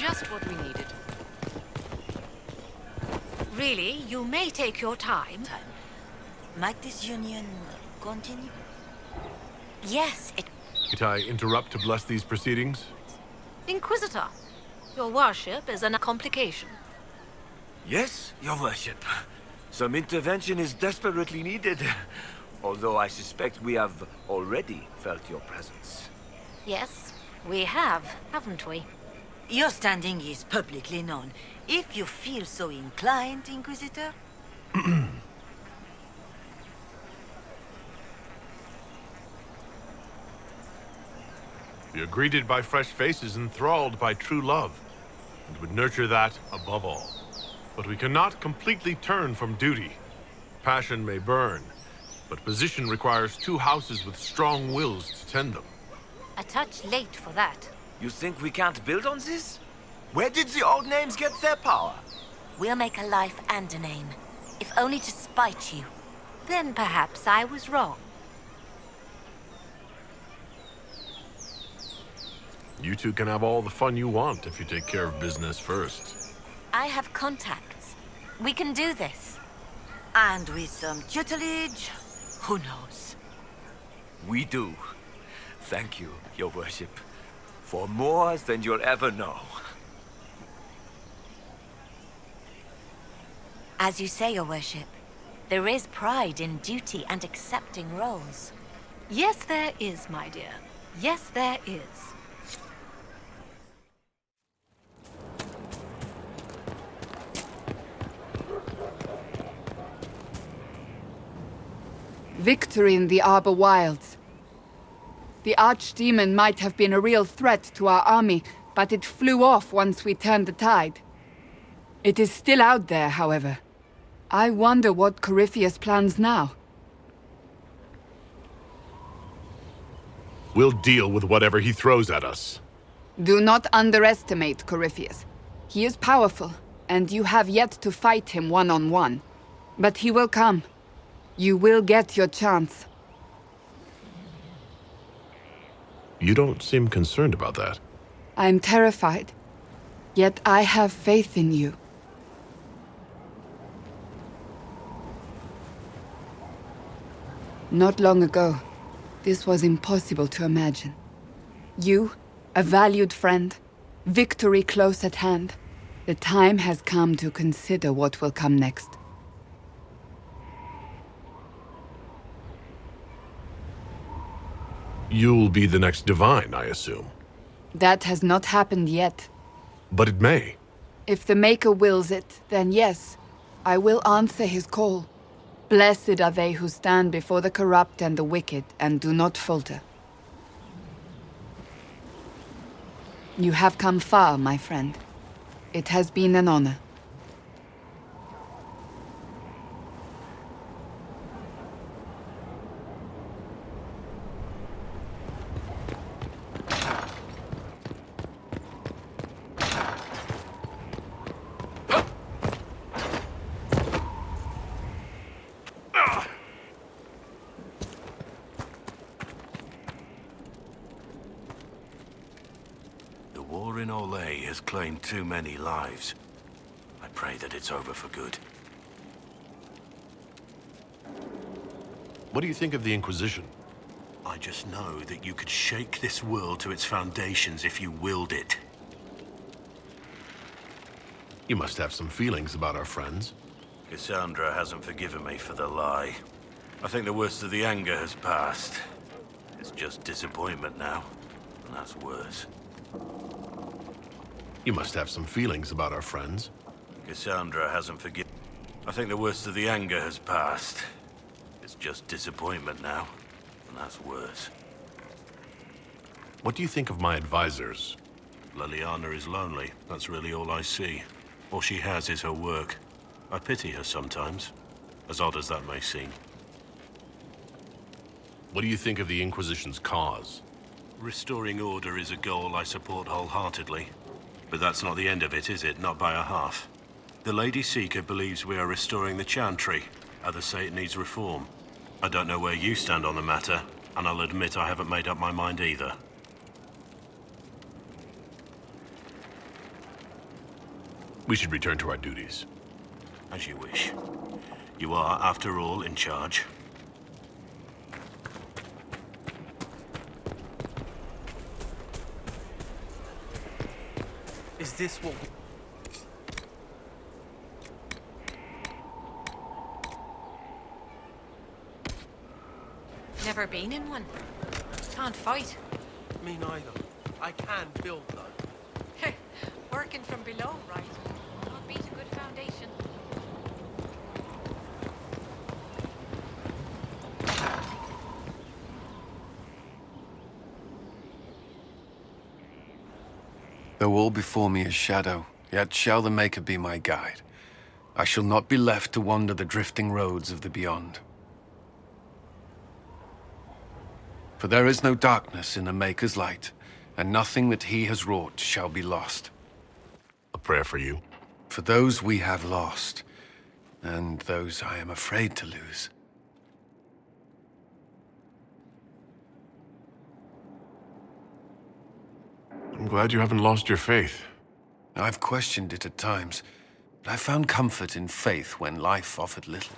just what we needed. Really, you may take your time. Might this union continue? Yes, it... Might I interrupt to bless these proceedings? Inquisitor, your worship is a complication. Yes, your worship. Some intervention is desperately needed. Although I suspect we have already felt your presence. Yes, we have, haven't we? Your standing is publicly known. If you feel so inclined, Inquisitor. We are greeted by fresh faces, enthralled by true love, and would nurture that above all. But we cannot completely turn from duty. Passion may burn, but position requires two houses with strong wills to tend them. A touch late for that. You think we can't build on this? Where did the old names get their power? We'll make a life and a name, if only to spite you. Then perhaps I was wrong. You two can have all the fun you want if you take care of business first. I have contacts. We can do this. And with some tutelage, who knows? We do. Thank you, your worship. For more than you'll ever know. As you say, your worship, there is pride in duty and accepting roles. Yes, there is, my dear. Yes, there is. Victory in the Arbor Wilds. The Archdemon might have been a real threat to our army, but it flew off once we turned the tide. It is still out there, however. I wonder what Corypheus plans now. We'll deal with whatever he throws at us. Do not underestimate Corypheus. He is powerful, and you have yet to fight him one-on-one. But he will come. You will get your chance. You don't seem concerned about that. I'm terrified. Yet I have faith in you. Not long ago, this was impossible to imagine. You, a valued friend, victory close at hand. The time has come to consider what will come next. You'll be the next divine, I assume. That has not happened yet. But it may. If the Maker wills it, then yes, I will answer his call. Blessed are they who stand before the corrupt and the wicked and do not falter. You have come far, my friend. It has been an honor. The war in Ole has claimed too many lives. I pray that it's over for good. What do you think of the Inquisition? I just know that you could shake this world to its foundations if you willed it. You must have some feelings about our friends. Cassandra hasn't forgiven me for the lie. I think the worst of the anger has passed. It's just disappointment now, and that's worse. You must have some feelings about our friends. Cassandra hasn't forgiven. I think the worst of the anger has passed. It's just disappointment now, and that's worse. What do you think of my advisors? Liliana is lonely. That's really all I see. All she has is her work. I pity her sometimes, as odd as that may seem. What do you think of the Inquisition's cause? Restoring order is a goal I support wholeheartedly. But that's not the end of it, is it? Not by a half. The Lady Seeker believes we are restoring the Chantry. Others say it needs reform. I don't know where you stand on the matter, and I'll admit I haven't made up my mind either. We should return to our duties. As you wish. You are, after all, in charge. Is this what... Never been in one. Can't fight. Me neither. I can build, though. Working from below, right? Not beat a good foundation. Though all before me is shadow, yet shall the Maker be my guide. I shall not be left to wander the drifting roads of the beyond. For there is no darkness in the Maker's light, and nothing that he has wrought shall be lost. A prayer for you. For those we have lost, and those I am afraid to lose. I'm glad you haven't lost your faith. I've questioned it at times, but I found comfort in faith when life offered little.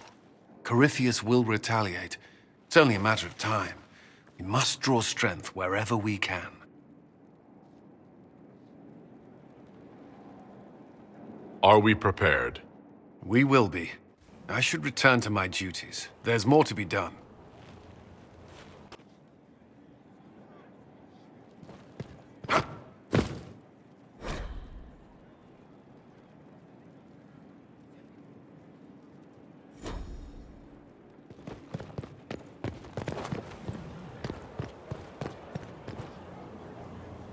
Corypheus will retaliate. It's only a matter of time. We must draw strength wherever we can. Are we prepared? We will be. I should return to my duties. There's more to be done.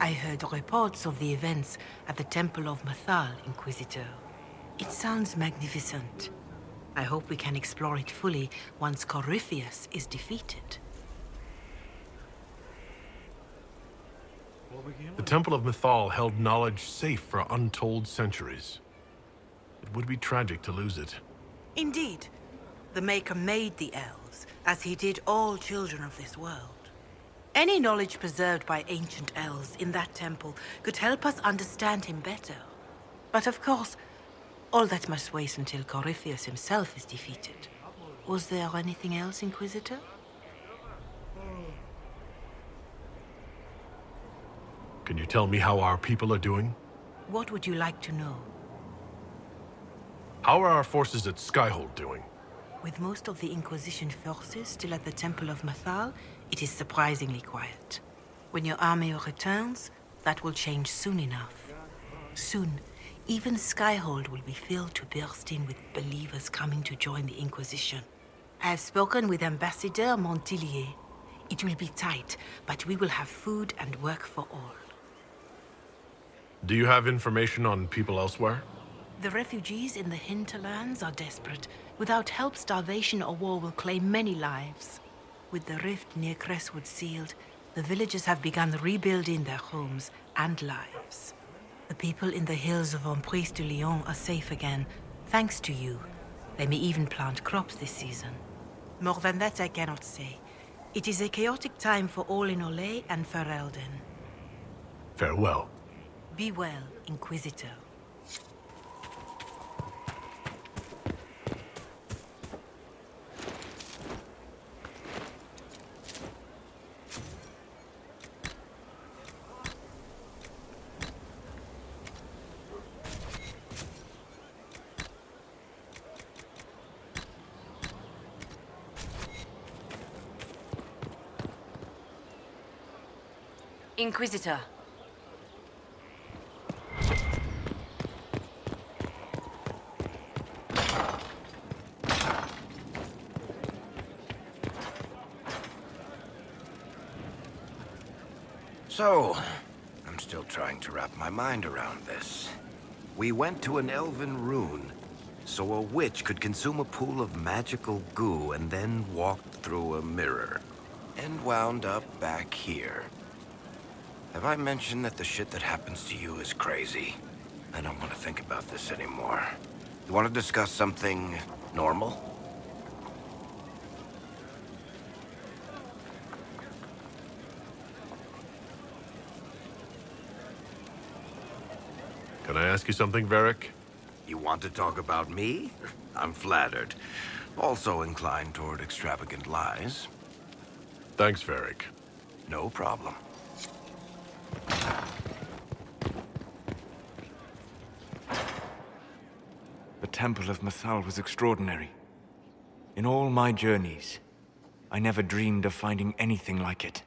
I heard reports of the events at the Temple of Mathal, Inquisitor. It sounds magnificent. I hope we can explore it fully once Corypheus is defeated. The Temple of Mythal held knowledge safe for untold centuries. It would be tragic to lose it. Indeed. The Maker made the elves, as he did all children of this world. Any knowledge preserved by ancient elves in that temple could help us understand him better. But of course, all that must wait until Corypheus himself is defeated. Was there anything else, Inquisitor? Can you tell me how our people are doing? What would you like to know? How are our forces at Skyhold doing? With most of the Inquisition forces still at the Temple of Mathal, it is surprisingly quiet. When your army returns, that will change soon enough. Soon, even Skyhold will be filled to bursting with believers coming to join the Inquisition. I have spoken with Ambassador Montillier. It will be tight, but we will have food and work for all. Do you have information on people elsewhere? The refugees in the hinterlands are desperate. Without help, starvation or war will claim many lives. With the rift near Crestwood sealed, the villagers have begun rebuilding their homes and lives. The people in the hills of Emprise de Lyon are safe again, thanks to you. They may even plant crops this season. More than that I cannot say. It is a chaotic time for all in Olay and Ferelden. Farewell. Be well, Inquisitor. Inquisitor. So, I'm still trying to wrap my mind around this. We went to an elven rune, so a witch could consume a pool of magical goo and then walked through a mirror, and wound up back here. Have I mentioned that the shit that happens to you is crazy? I don't want to think about this anymore. You want to discuss something normal? Can I ask you something, Varric? You want to talk about me? I'm flattered. Also inclined toward extravagant lies. Thanks, Varric. No problem. The Temple of Mythal was extraordinary. In all my journeys, I never dreamed of finding anything like it.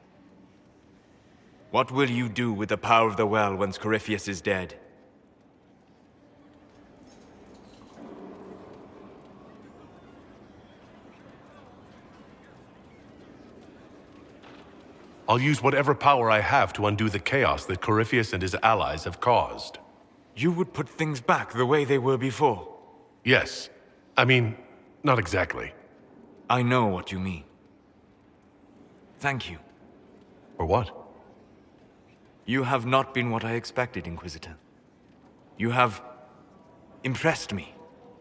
What will you do with the power of the well once Corypheus is dead? I'll use whatever power I have to undo the chaos that Corypheus and his allies have caused. You would put things back the way they were before. Yes. I mean, not exactly. I know what you mean. Thank you. For what? You have not been what I expected, Inquisitor. You have impressed me.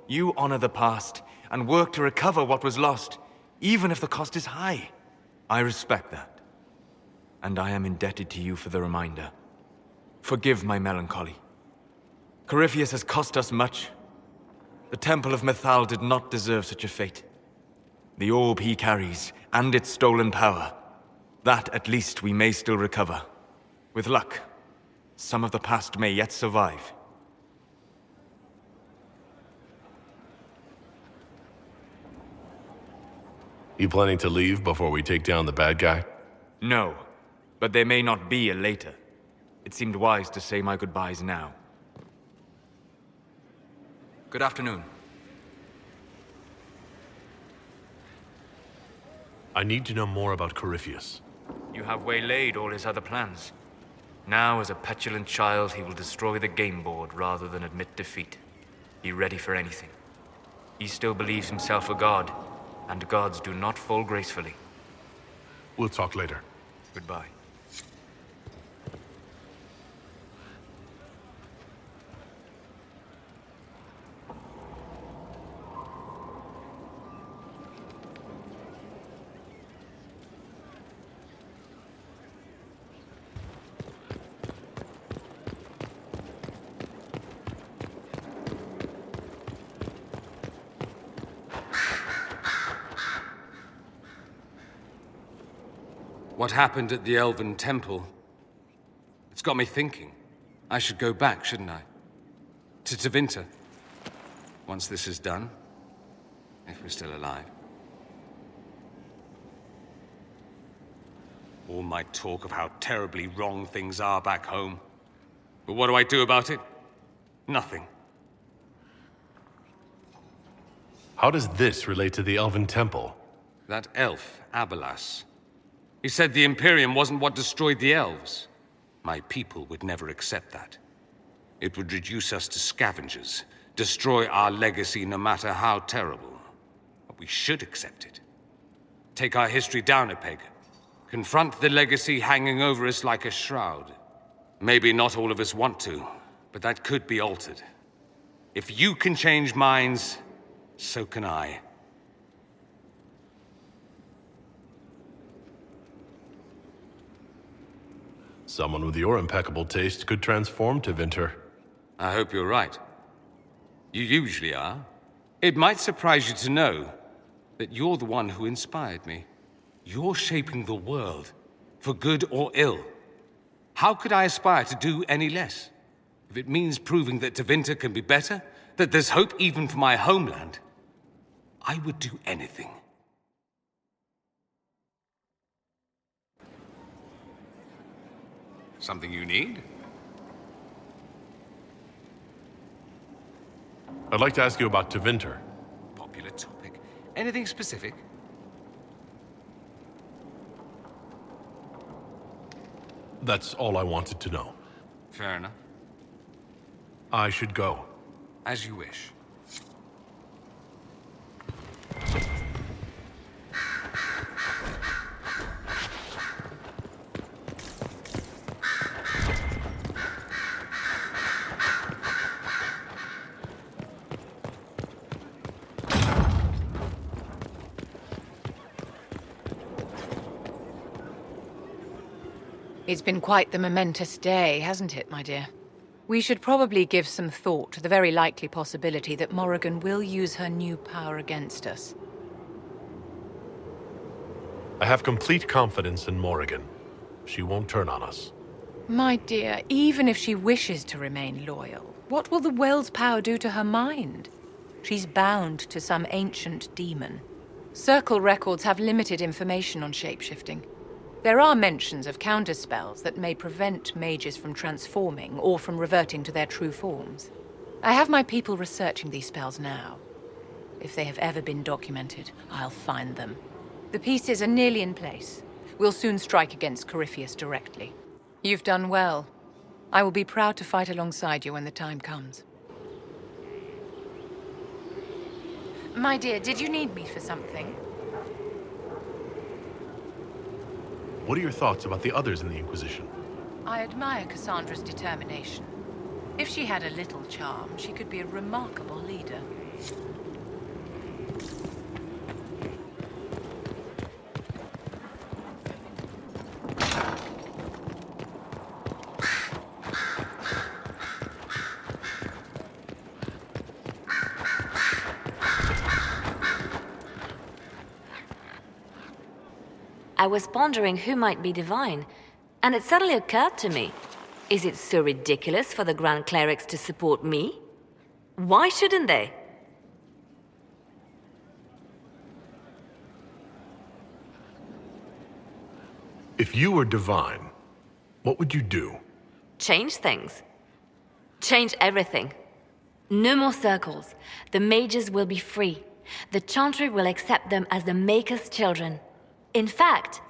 You honor the past and work to recover what was lost, even if the cost is high. I respect that. And I am indebted to you for the reminder. Forgive my melancholy. Corypheus has cost us much. The Temple of Mythal did not deserve such a fate. The orb he carries, and its stolen power, that at least we may still recover. With luck, some of the past may yet survive. You planning to leave before we take down the bad guy? No, but there may not be a later. It seemed wise to say my goodbyes now. Good afternoon. I need to know more about Corypheus. You have waylaid all his other plans. Now, as a petulant child, he will destroy the game board rather than admit defeat. Be ready for anything. He still believes himself a god, and gods do not fall gracefully. We'll talk later. Goodbye. What happened at the Elven Temple? It's got me thinking. I should go back, shouldn't I? To Tevinter. Once this is done. If we're still alive. All my talk of how terribly wrong things are back home. But what do I do about it? Nothing. How does this relate to the Elven Temple? That elf, Abelas. He said the Imperium wasn't what destroyed the elves. My people would never accept that. It would reduce us to scavengers, destroy our legacy no matter how terrible. But we should accept it. Take our history down a peg. Confront the legacy hanging over us like a shroud. Maybe not all of us want to, but that could be altered. If you can change minds, so can I. Someone with your impeccable taste could transform Tevinter. I hope you're right. You usually are. It might surprise you to know that you're the one who inspired me. You're shaping the world, for good or ill. How could I aspire to do any less? If it means proving that Tevinter can be better, that there's hope even for my homeland, I would do anything. Something you need? I'd like to ask you about Tevinter. Popular topic. Anything specific? That's all I wanted to know. Fair enough. I should go. As you wish. It's been quite the momentous day, hasn't it, my dear? We should probably give some thought to the very likely possibility that Morrigan will use her new power against us. I have complete confidence in Morrigan. She won't turn on us. My dear, even if she wishes to remain loyal, what will the well's power do to her mind? She's bound to some ancient demon. Circle records have limited information on shapeshifting. There are mentions of counterspells that may prevent mages from transforming or from reverting to their true forms. I have my people researching these spells now. If they have ever been documented, I'll find them. The pieces are nearly in place. We'll soon strike against Corypheus directly. You've done well. I will be proud to fight alongside you when the time comes. My dear, did you need me for something? What are your thoughts about the others in the Inquisition? I admire Cassandra's determination. If she had a little charm, she could be a remarkable leader. I was pondering who might be divine, and it suddenly occurred to me. Is it so ridiculous for the Grand Clerics to support me? Why shouldn't they? If you were divine, what would you do? Change things. Change everything. No more circles. The mages will be free. The Chantry will accept them as the Maker's children. In fact,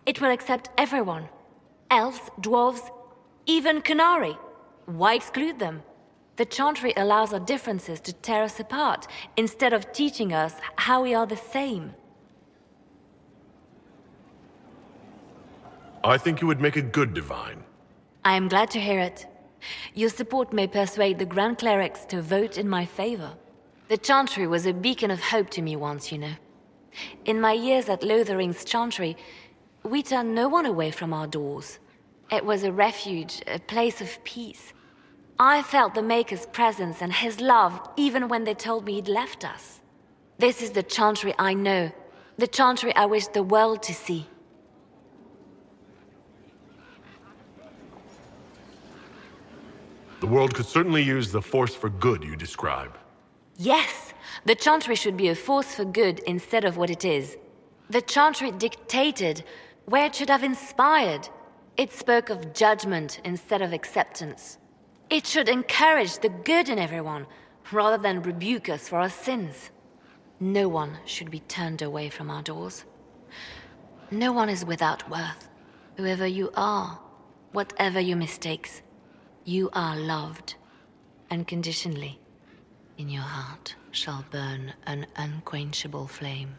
it will accept everyone. Elves, dwarves, even Canary. Why exclude them? The Chantry allows our differences to tear us apart, instead of teaching us how we are the same. I think you would make a good divine. I am glad to hear it. Your support may persuade the Grand Clerics to vote in my favor. The Chantry was a beacon of hope to me once, you know. In my years at Lothering's Chantry, we turned no one away from our doors. It was a refuge, a place of peace. I felt the Maker's presence and his love even when they told me he'd left us. This is the Chantry I know, the Chantry I wish the world to see. The world could certainly use the force for good you describe. Yes, the Chantry should be a force for good instead of what it is. The Chantry dictated where it should have inspired. It spoke of judgment instead of acceptance. It should encourage the good in everyone, rather than rebuke us for our sins. No one should be turned away from our doors. No one is without worth. Whoever you are, whatever your mistakes, you are loved, unconditionally. In your heart shall burn an unquenchable flame.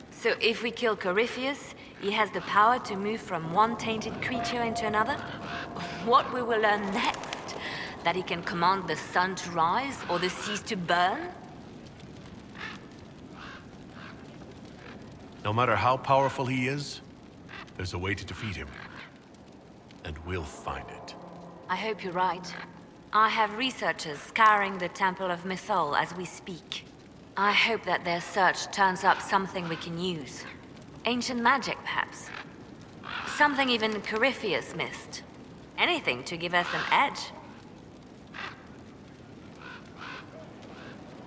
So if we kill Corypheus, he has the power to move from one tainted creature into another? What we will learn next? That he can command the sun to rise or the seas to burn? No matter how powerful he is, there's a way to defeat him. And we'll find it. I hope you're right. I have researchers scouring the Temple of Mythol as we speak. I hope that their search turns up something we can use. Ancient magic, perhaps. Something even Corypheus missed. Anything to give us an edge.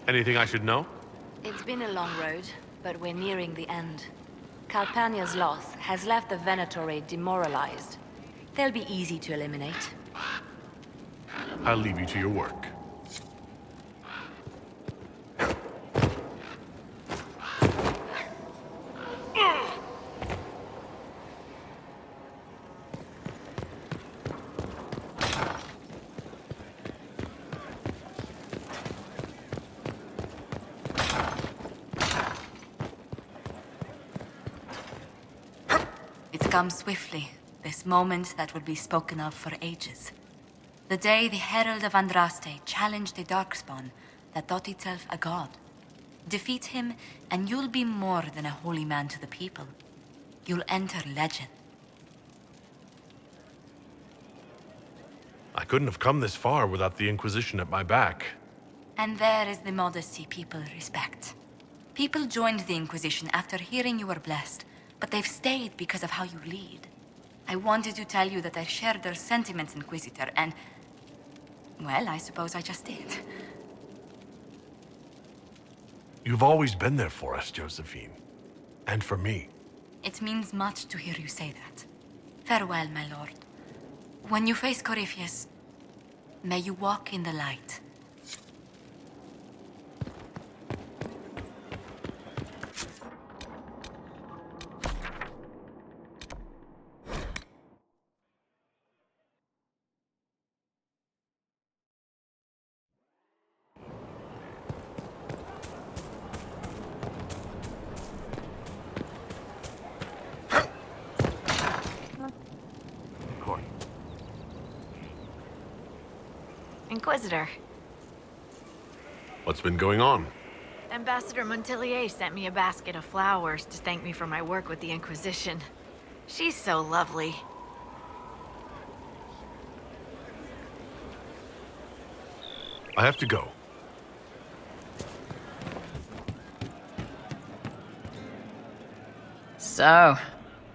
Anything I should know? It's been a long road, but we're nearing the end. Calpurnia's loss has left the Venatori demoralized. They'll be easy to eliminate. I'll leave you to your work. It's come swiftly. This moment that will be spoken of for ages. The day the Herald of Andraste challenged the Darkspawn that thought itself a god. Defeat him, and you'll be more than a holy man to the people. you'll enter legend. I couldn't have come this far without the Inquisition at my back. And there is the modesty people respect. People joined the Inquisition after hearing you were blessed, but they've stayed because of how you lead. I wanted to tell you that I shared their sentiments, Inquisitor, and... well, I suppose I just did. You've always been there for us, Josephine. And for me. It means much to hear you say that. Farewell, my lord. When you face Corypheus, may you walk in the light. Inquisitor. What's been going on? Ambassador Montelier sent me a basket of flowers to thank me for my work with the Inquisition. She's so lovely. I have to go. So,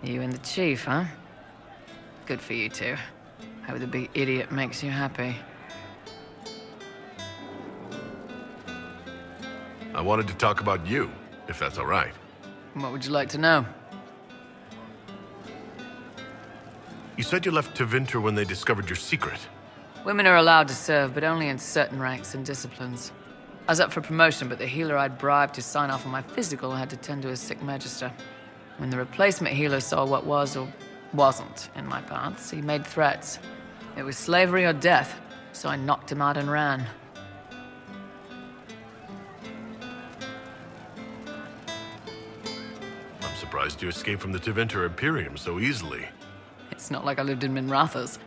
you and the Chief, huh? Good for you two. Hope the big idiot makes you happy. I wanted to talk about you, if that's all right. What would you like to know? You said you left Tevinter when they discovered your secret. Women are allowed to serve, but only in certain ranks and disciplines. I was up for promotion, but the healer I'd bribed to sign off on my physical had to tend to his sick magister. When the replacement healer saw what was or wasn't in my paths, he made threats. It was slavery or death, so I knocked him out and ran. I'm surprised you escaped from the Tevinter Imperium so easily. It's not like I lived in Minrathous.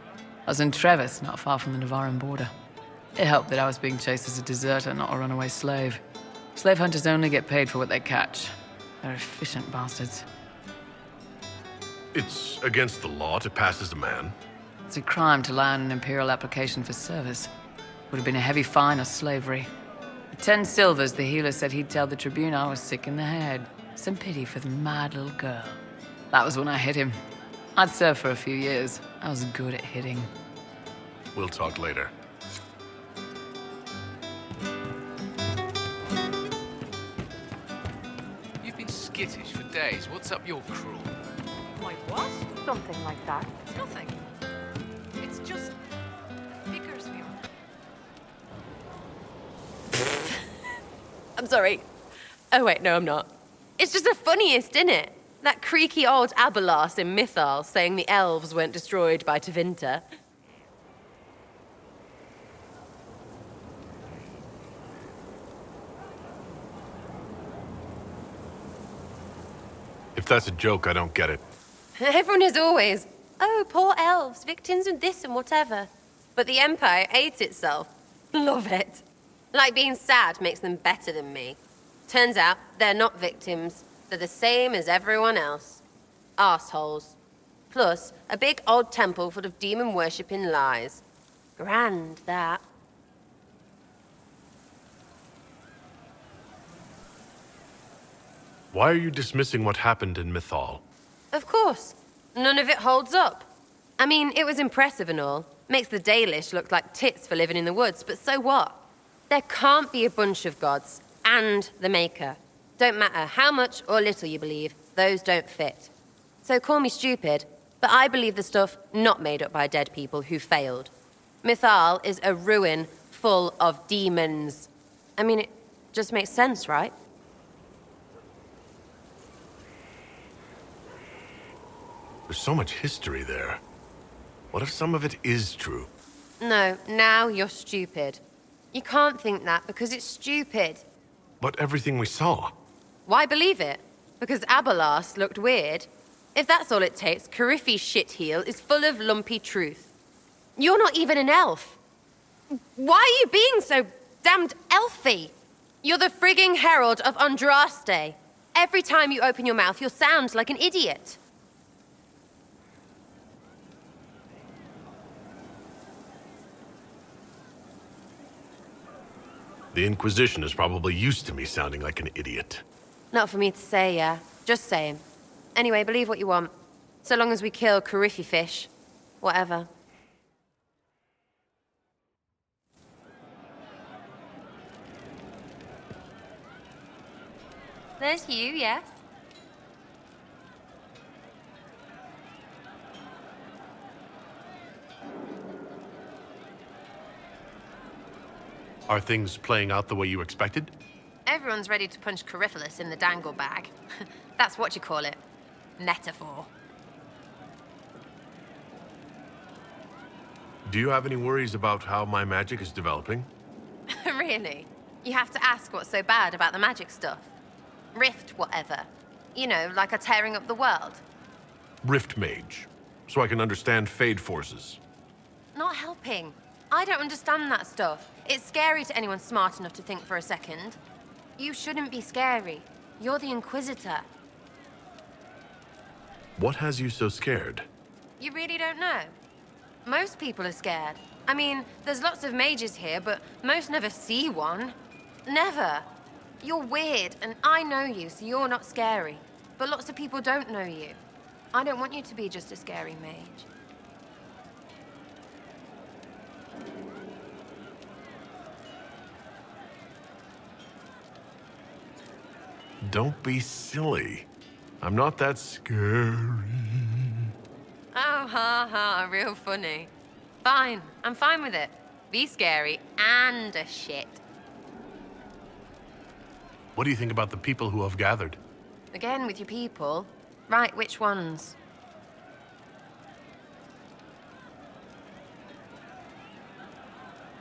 I was in Trevis, not far from the Navarran border. It helped that I was being chased as a deserter, not a runaway slave. Slave hunters only get paid for what they catch. They're efficient bastards. It's against the law to pass as a man. It's a crime to lie on an imperial application for service. Would have been a heavy fine or slavery. For 10 silvers, the healer said he'd tell the Tribune I was sick in the head. Some pity for the mad little girl. That was when I hit him. I'd served for a few years. I was good at hitting. We'll talk later. You've been skittish for days. What's up your crawl? Wait, what? Something like that. It's nothing. It's just figures view. I'm sorry. Oh wait, no, I'm not. It's just the funniest, isn't it? That creaky old Abelas in Mythal saying the elves weren't destroyed by Tevinter. If that's a joke, I don't get it. Everyone is always, oh, poor elves, victims of this and whatever. But the Empire hates itself. Love it. Like being sad makes them better than me. Turns out they're not victims. They're the same as everyone else. Arseholes. Plus, a big old temple full of demon-worshipping lies. Grand, that. Why are you dismissing what happened in Mythal? Of course. None of it holds up. I mean, it was impressive and all. Makes the Dalish look like tits for living in the woods, but so what? There can't be a bunch of gods and the Maker. Don't matter how much or little you believe, those don't fit. So call me stupid, but I believe the stuff not made up by dead people who failed. Mythal is a ruin full of demons. I mean, it just makes sense, right? There's so much history there. What if some of it is true? No, now you're stupid. You can't think that because it's stupid. But everything we saw. Why believe it? Because Abelas looked weird? If that's all it takes, Coryphe's shitheel is full of lumpy truth. You're not even an elf. Why are you being so damned elfy? You're the frigging herald of Andraste. Every time you open your mouth, you'll sound like an idiot. The Inquisition is probably used to me sounding like an idiot. Not for me to say, yeah. Just saying. Anyway, believe what you want. So long as we kill Carifi fish. Whatever. There's you, yes? Are things playing out the way you expected? Everyone's ready to punch Cariphilus in the dangle bag. That's what you call it. Metaphor. Do you have any worries about how my magic is developing? Really? You have to ask what's so bad about the magic stuff. Rift, whatever. You know, like a tearing up the world. Rift Mage, so I can understand Fade forces. Not helping. I don't understand that stuff. It's scary to anyone smart enough to think for a second. You shouldn't be scary. You're the Inquisitor. What has you so scared? You really don't know? Most people are scared. I mean, there's lots of mages here, but most never see one. Never. You're weird, and I know you, so you're not scary. But lots of people don't know you. I don't want you to be just a scary mage. Don't be silly. I'm not that scary. Oh, ha ha, real funny. Fine, I'm fine with it. Be scary and a shit. What do you think about the people who have gathered? Again with your people. Right, which ones?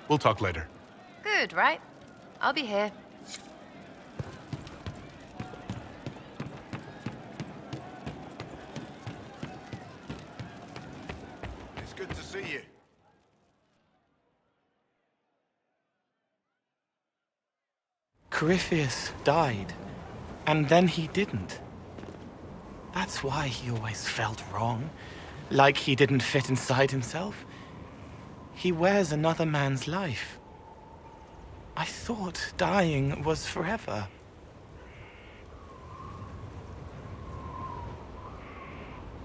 We'll talk later. Good, right? I'll be here. It's good to see you. Corypheus died, and then he didn't. That's why he always felt wrong, like he didn't fit inside himself. He wears another man's life. I thought dying was forever.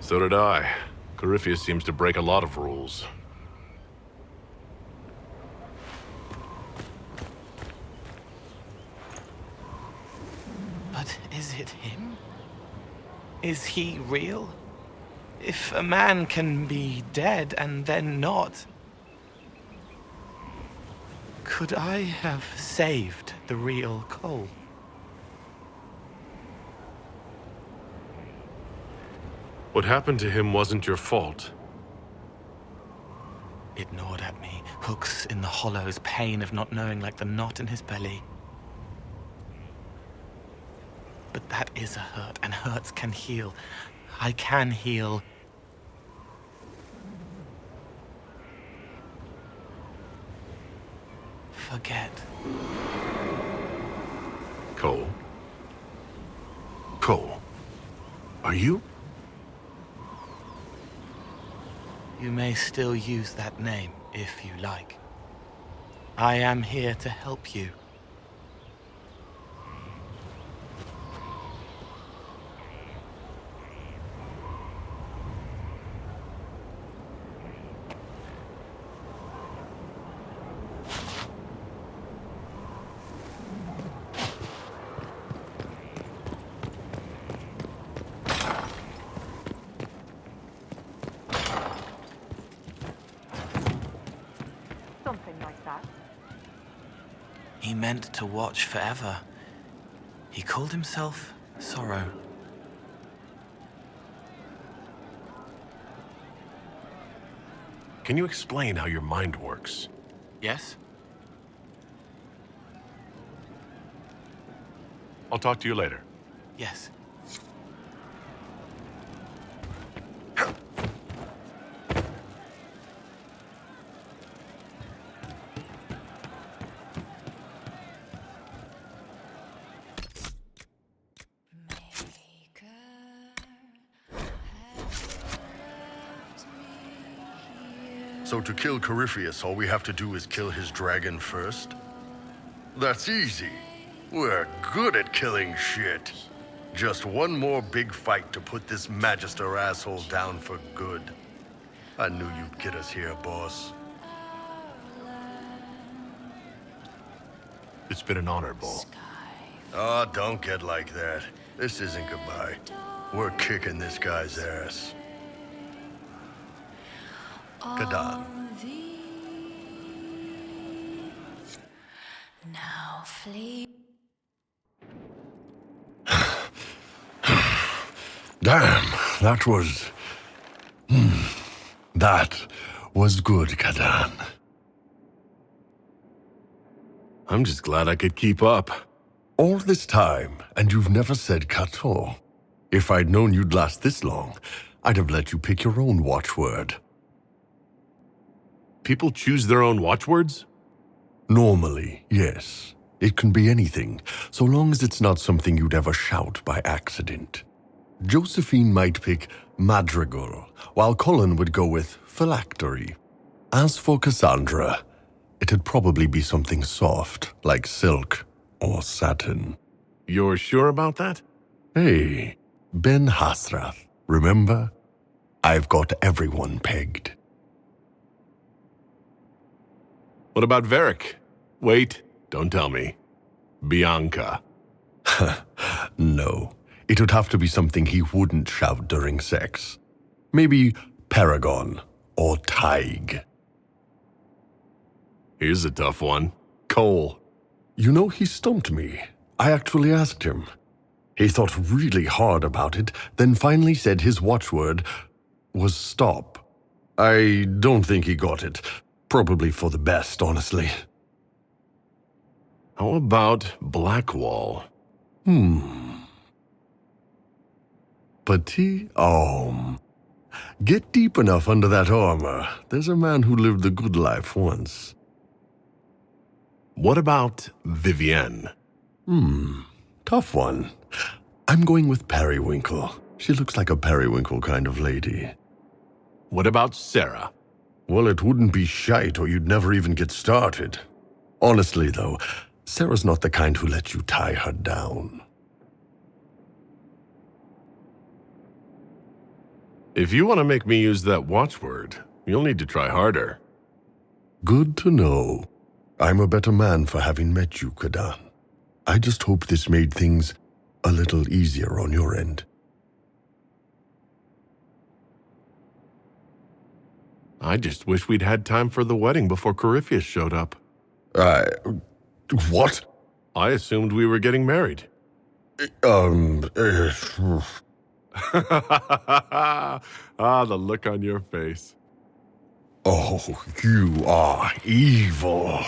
So did I. Corypheus seems to break a lot of rules. But is it him? Is he real? If a man can be dead and then not, could I have saved the real Cole? What happened to him wasn't your fault. It gnawed at me, hooks in the hollows, pain of not knowing like the knot in his belly. But that is a hurt, and hurts can heal. I can heal. Forget. Cole? Cole? Are you? You may still use that name, if you like. I am here to help you. Something like that. He meant to watch forever. He called himself Sorrow. Can you explain how your mind works? Yes? I'll talk to you later. Yes. So to kill Corypheus, all we have to do is kill his dragon first? That's easy. We're good at killing shit. Just one more big fight to put this Magister asshole down for good. I knew you'd get us here, boss. It's been an honor, Bull. Oh, don't get like that. This isn't goodbye. We're kicking this guy's ass. Kadan. Now flee. Damn, that was... That was good, Kadan. I'm just glad I could keep up. All this time, and you've never said Kato. If I'd known you'd last this long, I'd have let you pick your own watchword. People choose their own watchwords? Normally, yes. It can be anything, so long as it's not something you'd ever shout by accident. Josephine might pick Madrigal, while Cullen would go with Phylactery. As for Cassandra, it'd probably be something soft, like silk or satin. You're sure about that? Hey, Ben Hasrath, remember? I've got everyone pegged. What about Varric? Wait, don't tell me. Bianca. No, it would have to be something he wouldn't shout during sex. Maybe Paragon or Tig. Here's a tough one. Cole. You know, he stumped me. I actually asked him. He thought really hard about it, then finally said his watchword was stop. I don't think he got it. Probably for the best, honestly. How about Blackwall? Petit homme. Get deep enough under that armor. There's a man who lived the good life once. What about Vivienne? Tough one. I'm going with Periwinkle. She looks like a periwinkle kind of lady. What about Sarah? Well, it wouldn't be shite or you'd never even get started. Honestly, though, Sarah's not the kind who lets you tie her down. If you want to make me use that watchword, you'll need to try harder. Good to know. I'm a better man for having met you, Kadan. I just hope this made things a little easier on your end. I just wish we'd had time for the wedding before Corypheus showed up. What? I assumed we were getting married. The look on your face. Oh, you are evil.